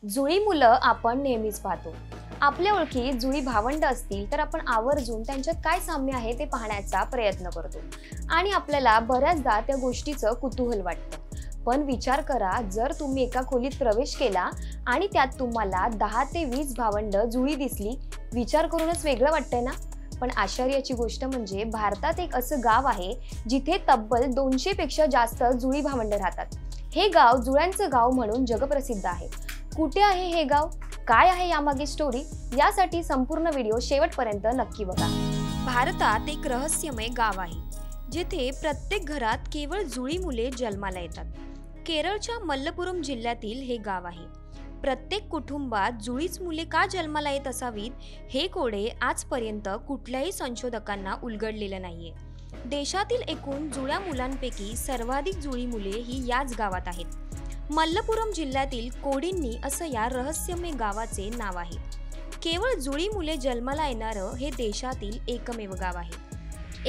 जुळी मुलं आपण नेहमीच पाहतो। आपल्या ओळखीत जुळी भावंड असतील तर आपण आवर्जून त्यांच्यात काय साम्य आहे ते पाहण्याचा प्रयत्न करतो आणि आपल्याला बऱ्याचदा त्या गोष्टीचं कुतूहल वाटतं। पण विचार करा, जर तुम्ही एका खोलीत प्रवेश केला आणि त्यात तुम्हाला 10 ते 20 भावंड जुळी दिसली, विचार करूनच वेगळं वाटतंय ना? पण आश्चर्याची गोष्ट म्हणजे भारतात एक असं गाव आहे जिथे तब्बल 200 पेक्षा जास्त जुळी भावंड राहतात। हे गाव जुळ्यांचं गाव म्हणून जगप्रसिद्ध आहे। कुठे आहे हे गाव, काय आहे यामागे स्टोरी, यासाठी संपूर्ण व्हिडिओ शेवटपर्यंत नक्की बघा। भारतात एक रहस्यमय गाव आहे जिथे प्रत्येक घरात केवळ जुळी मुले जन्माला येतात। केरळच्या मल्लपुरम जिल्ह्यातील हे गाव आहे। प्रत्येक कुटुंबात जुळीच मुले का जन्माला येत असावीत, हे कोडे आजपर्यंत कुठल्याही संशोधकांना उलगडलेलं नाहीये। देशातील एकूण जुळ्या मुलांपैकी सर्वाधिक जुळी मुले ही याच गावात आहेत। मल्लपुरम जिल्ह्यातील कोडिन्नी असं या रहस्यमय गावाचे नाव आहे। केवळ जुळी मुले जन्माला येणारं हे देशातील एकमेव गाव आहे।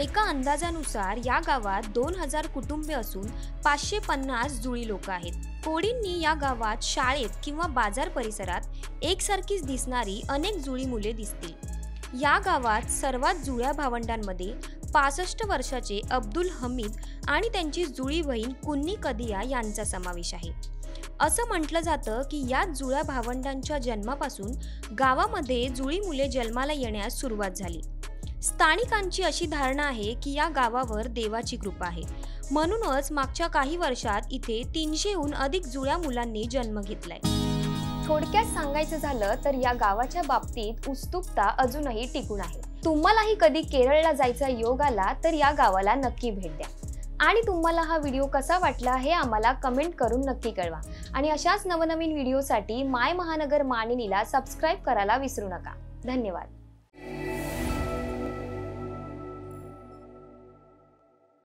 एका अंदाजानुसार या गावात 2000 कुटुंबे असून 550 जुळी लोक आहेत। कोडिन्नी या गावात शाळेत किंवा बाजार परिसरात एकसारखीच दिसणारी अनेक जुळी मुले दिसतील। या गावात सर्वात जुळ्या भावंडांमध्ये 65 वर्षाचे अब्दुल हमीद आणि त्यांची जुळी बहीण कुन्नी कदिया यांचा समावेश आहे। असं म्हटलं जातं की या जुळ्या भावंडांच्या जन्मापासून गावामध्ये जुळी मुले जन्माला येण्यास सुरुवात झाली। स्थानिकांची अशी धारणा आहे की या गावावर देवाची कृपा आहे, म्हणूनच मागच्या काही वर्षात इथे 300हून अधिक जुळ्या मुलांनी जन्म घेतलाय। थोडक्यात सांगायचं झालं तर या गावाच्या बाबतीत उत्सुकता अजूनही टिकून आहे। तुम्हालाही कधी केरळला जायचा योग आला तर या गावाला नक्की भेट द्या। आणि तुम्हाला हा व्हिडिओ कसा वाटला हे आम्हाला कमेंट करून नक्की कळवा। आणि अशाच नवनवीन व्हिडिओसाठी माय महानगर मानिनीला सबस्क्राईब करायला विसरू नका। धन्यवाद।